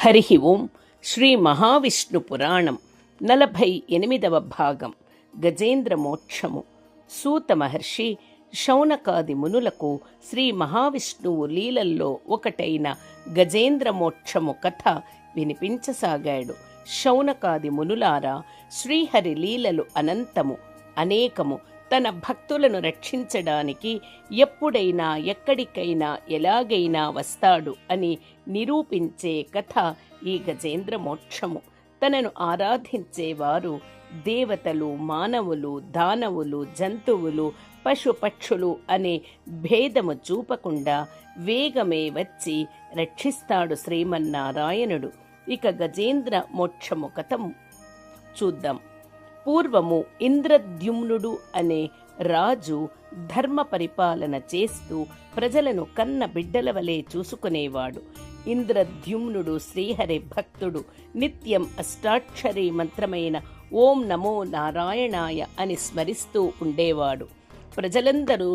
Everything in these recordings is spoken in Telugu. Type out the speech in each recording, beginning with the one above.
హరి ఓం. శ్రీ మహావిష్ణు పురాణం 48వ భాగం. గజేంద్ర మోక్షము. సూత మహర్షి శౌనకాది మునులకు శ్రీ మహావిష్ణువు లీలల్లో ఒకటైన గజేంద్ర మోక్షము కథ వినిపించసాగాడు. శౌనకాది మునులారా, శ్రీహరి లీలలు అనంతము, అనేకము. తన భక్తులను రక్షించడానికి ఎప్పుడైనా ఎక్కడికైనా ఎలాగైనా వస్తాడు అని నిరూపించే కథ ఈ గజేంద్ర మోక్షము. తనను ఆరాధించేవారు దేవతలు, మానవులు, దానవులు, జంతువులు, పశుపక్షులు అనే భేదము చూపకుండా వేగమే వచ్చి రక్షిస్తాడు శ్రీమన్నారాయణుడు. ఇక గజేంద్ర మోక్షము కథ చూద్దాం. పూర్వము ఇంద్రద్యుమ్నుడు అనే రాజు ధర్మ పరిపాలన చేస్తూ ప్రజలను కన్న బిడ్డల వలె చూసుకునేవాడు. ఇంద్రద్యుమ్నుడు శ్రీహరి భక్తుడు. నిత్యం అష్టాక్షరీ మంత్రమైన ఓం నమో నారాయణాయ అని స్మరిస్తూ ఉండేవాడు. ప్రజలందరూ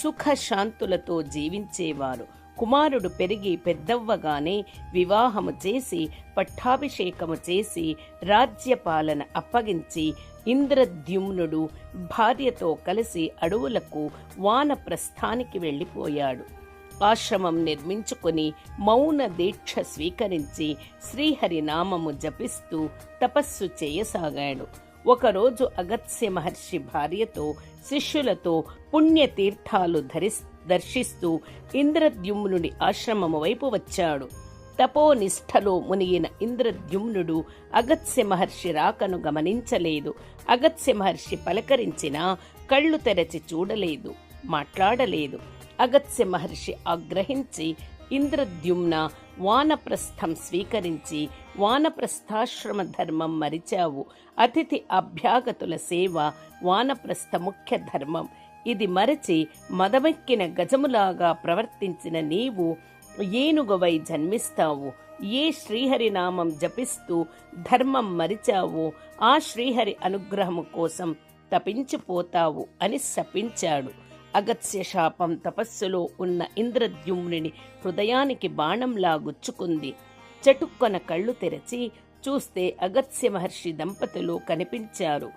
సుఖశాంతులతో జీవించేవారు. కుమారుడు పెరిగి పెద్దవ్వగానే వివాహము చేసి పట్టాభిషేకము చేసి రాజ్యపాలన అప్పగించి ఇంద్రద్యుమ్నుడు భార్యతో కలిసి అడవులకు వానప్రస్థానికి వెళ్ళిపోయాడు. ఆశ్రమం నిర్మించుకొని మౌన దీక్ష స్వీకరించి శ్రీహరి నామము జపిస్తూ తపస్సు చేయసాగాడు. ఒకరోజు అగత్స్య మహర్షి భార్యతో శిష్యులతో పుణ్యతీర్థాలు దర్శిస్తూ ఇంద్రద్యుమ్నుడి ఆశ్రమము వైపు వచ్చాడు. తపోనిష్టలో మునిగిన ఇంద్రద్యుమ్నుడు అగత్స్య మహర్షి రాకను గమనించలేదు. అగత్స్య మహర్షి పలకరించినా కళ్ళు తెరచి చూడలేదు, మాట్లాడలేదు. అగత్స్య మహర్షి ఆగ్రహించి, ఇంద్రద్యుమ్న, వానప్రస్థం స్వీకరించి వానప్రస్థాశ్రమ ధర్మం మరిచావు. అతిథి అభ్యాగతుల సేవ వానప్రస్థ ముఖ్య ధర్మం. ఇది మరచి మదమెక్కిన గజములాగా ప్రవర్తించిన నీవు ఏనుగువై జన్మిస్తావు. ఏ శ్రీహరి నామం జపిస్తూ ధర్మం మరిచావో ఆ శ్రీహరి అనుగ్రహము కోసం తపించిపోతావు అని శపించాడు. అగత్స్య శాపం తపస్సులో ఉన్న ఇంద్రద్యుమ్నుని హృదయానికి బాణంలా గుచ్చుకుంది. చటుక్కన కళ్ళు తెరచి చూస్తే అగత్స్య మహర్షి దంపతులు కనిపించారు.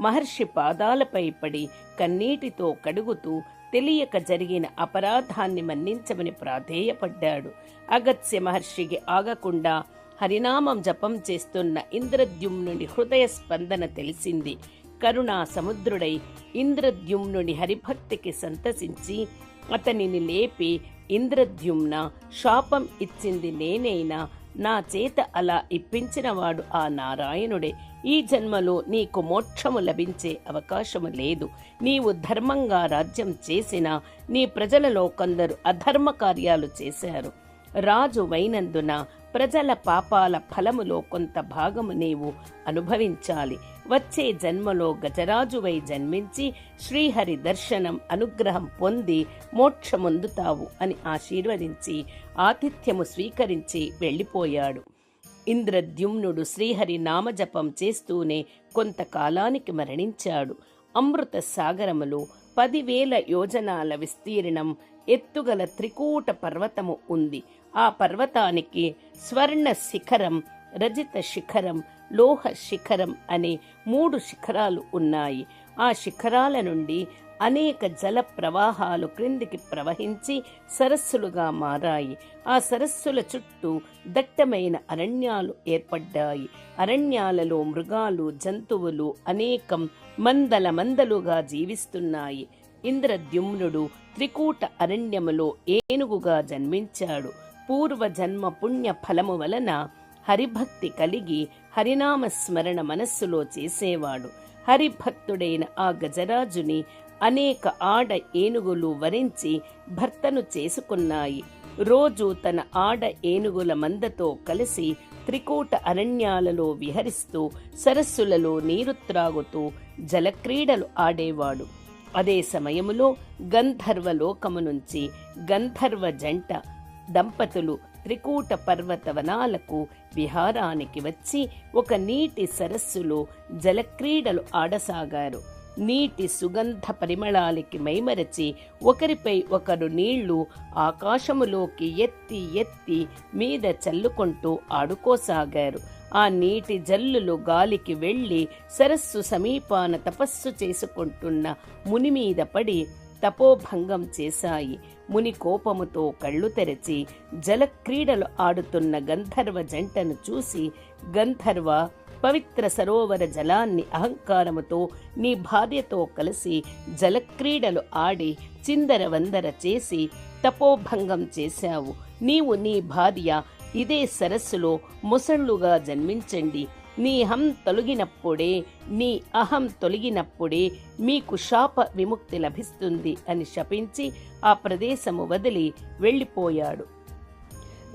మహర్షి పాదాలపై పడి కన్నీటితో కడుగుతూ తెలియక జరిగిన అపరాధాన్ని మన్నించమని ప్రాధేయపడ్డాడు. అగత్స్య మహర్షికి ఆగకుండా హరినామం జపం చేస్తున్న ఇంద్రద్యుమ్నుని హృదయ స్పందన తెలిసింది. కరుణా సముద్రుడై ఇంద్రద్యుమ్నుని హరిభక్తికి సంతసించి అతనిని లేపి, ఇంద్రద్యుమ్న, శాపం ఇచ్చింది నేనైనా నా చేత అలా ఇప్పించినవాడు ఆ నారాయణుడే. ఈ జన్మలో నీకు మోక్షము లభించే అవకాశము లేదు. నీవు ధర్మంగా రాజ్యం చేసినా నీ ప్రజలలో కొందరు అధర్మ కార్యాలు చేశారు. రాజు వైనందున ప్రజల పాపాల ఫలములో కొంత భాగము నీవు అనుభవించాలి. వచ్చే జన్మలో గజరాజువై జన్మించి శ్రీహరి దర్శనం అనుగ్రహం పొంది మోక్షమొందుతావు అని ఆశీర్వదించి ఆతిథ్యము స్వీకరించి వెళ్ళిపోయాడు. ఇంద్రద్యుమ్నుడు శ్రీహరి నామజపం చేస్తూనే కొంతకాలానికి మరణించాడు. అమృత సాగరములో 10,000 యోజనాల విస్తీర్ణం ఎత్తుగల త్రికూట పర్వతము ఉంది. ఆ పర్వతానికి స్వర్ణ శిఖరం, రజిత శిఖరం, లోహ శిఖరం అనే 3 శిఖరాలు ఉన్నాయి. ఆ శిఖరాల నుండి అనేక జల ప్రవాహాలు క్రిందికి ప్రవహించి సరస్సులుగా మారాయి. ఆ సరస్సుల చుట్టూ దట్టమైన అరణ్యాలు ఏర్పడ్డాయి. అరణ్యాలలో మృగాలు, జంతువులు అనేకం మందలుగా జీవిస్తున్నాయి. ఇంద్రద్యుమ్నుడు త్రికూట అరణ్యములో ఏనుగుగా జన్మించాడు. పూర్వజన్మ పుణ్య ఫలము వలన హరిభక్తి కలిగి హరినామస్మరణ మనస్సులో చేసేవాడు. హరిభక్తుడైన ఆ గజరాజుని అనేక ఆడ ఏనుగులు వరించి భర్తను చేసుకున్నాయి. రోజు తన ఆడ ఏనుగుల మందతో కలిసి త్రికూట అరణ్యాలలో విహరిస్తూ సరస్సులలో నీరు త్రాగుతూ జలక్రీడలు ఆడేవాడు. అదే సమయములో గంధర్వ లోకము నుంచి గంధర్వ జంట దంపతులు త్రికూట పర్వత వనాలకు విహారానికి వచ్చి ఒక నీటి సరస్సులో జలక్రీడలు ఆడసాగారు. నీటి సుగంధ పరిమళాలకి మైమరచి ఒకరిపై ఒకరు నీళ్లు ఆకాశములోకి ఎత్తి ఎత్తి మీద చల్లుకుంటూ ఆడుకోసాగారు. ఆ నీటి జల్లులు గాలికి వెళ్ళి సరస్సు సమీపాన తపస్సు చేసుకుంటున్న ముని మీద పడి తపోభంగం చేశాయి. ముని కోపముతో కళ్ళు తెరచి జలక్రీడలు ఆడుతున్న గంధర్వ జంటను చూసి, గంధర్వ, పవిత్ర సరోవర జలాన్ని అహంకారముతో నీ భార్యతో కలిసి జలక్రీడలు ఆడి చిందరవందర చేసి తపోభంగం చేశావు. నీవు నీ భార్య ఇదే సరస్సులో ముసళ్ళుగా జన్మించండి. నీ అహం తొలగినప్పుడే మీకు శాప విముక్తి లభిస్తుంది అని శపించి ఆ ప్రదేశము వదిలి వెళ్ళిపోయాడు.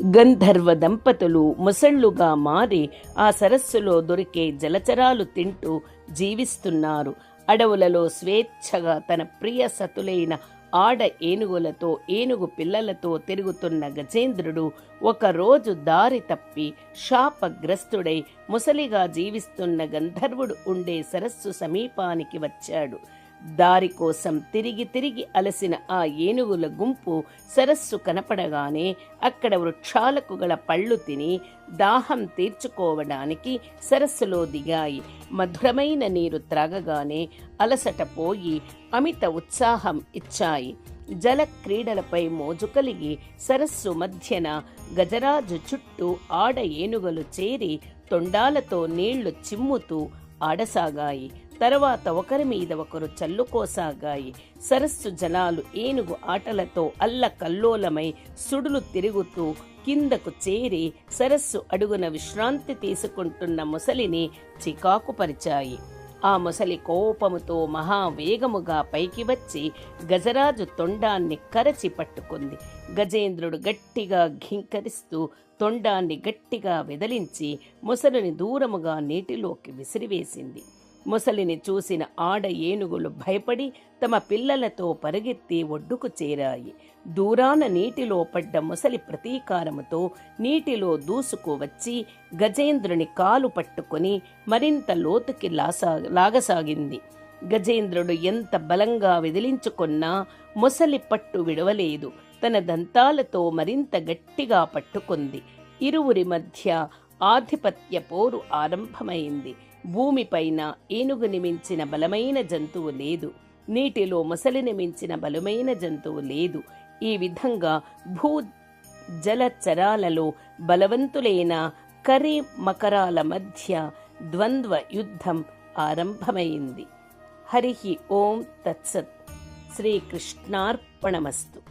గంధర్వ దంపతులు ముసళ్ళుగా మారి ఆ సరస్సులో దొరికే జలచరాలు తింటూ జీవిస్తున్నారు. అడవులలో స్వేచ్ఛగా తన ప్రియ సతులైన ఆడ ఏనుగులతో, ఏనుగు పిల్లలతో తిరుగుతున్న గజేంద్రుడు ఒకరోజు దారి తప్పి శాపగ్రస్తుడై ముసలిగా జీవిస్తున్న గంధర్వుడు ఉండే సరస్సు సమీపానికి వచ్చాడు. దారి కోసం తిరిగి తిరిగి అలసిన ఆ ఏనుగుల గుంపు సరస్సు కనపడగానే అక్కడ వృక్షాలకు గల పళ్ళు తిని దాహం తీర్చుకోవడానికి సరస్సులో దిగాయి. మధురమైన నీరు త్రాగగానే అలసట పోయి అమిత ఉత్సాహం ఇచ్చాయి. జల క్రీడలపై మోజు కలిగి సరస్సు మధ్యన గజరాజు చుట్టూ ఆడ ఏనుగులు చేరి తొండాలతో నీళ్లు చిమ్ముతూ ఆడసాగాయి. తర్వాత ఒకరి మీద ఒకరు చల్లుకోసాగాయి. సరస్సు జలాలు ఏనుగు ఆటలతో అల్లకల్లోలమై సుడులు తిరుగుతూ కిందకు చేరి సరస్సు అడుగున విశ్రాంతి తీసుకుంటున్న ముసలిని చికాకుపరిచాయి. ఆ ముసలి కోపముతో మహావేగముగా పైకి వచ్చి గజరాజు తొండాన్ని కరచి పట్టుకుంది. గజేంద్రుడు గట్టిగా ఘింకరిస్తూ తొండాన్ని గట్టిగా వెదలించి ముసలిని దూరముగా నీటిలోకి విసిరివేసింది. ముసలిని చూసిన ఆడ ఏనుగులు భయపడి తమ పిల్లలతో పరిగెత్తి ఒడ్డుకు చేరాయి. దూరాన నీటిలో పడ్డ ముసలి ప్రతీకారముతో నీటిలో దూసుకు వచ్చి గజేంద్రుని కాలు పట్టుకుని మరింత లోతుకి లాగసాగింది. గజేంద్రుడు ఎంత బలంగా విదిలించుకున్నా ముసలి పట్టు విడవలేదు. తన దంతాలతో మరింత గట్టిగా పట్టుకుంది. ఇరువురి మధ్య ఆధిపత్య పోరు ఆరంభమైంది. భూమిపైన ఏనుగుని మించిన బలమైన జంతువు లేదు. నీటిలో ముసలిని మించిన బలమైన జంతువు లేదు. ఈ విధంగా జలచరాలలో బలవంతులైన కరి మకరాల మధ్య ద్వంద్వ యుద్ధం ఆరంభమైంది. హరి ఓం తత్సత్. శ్రీకృష్ణార్పణమస్తు.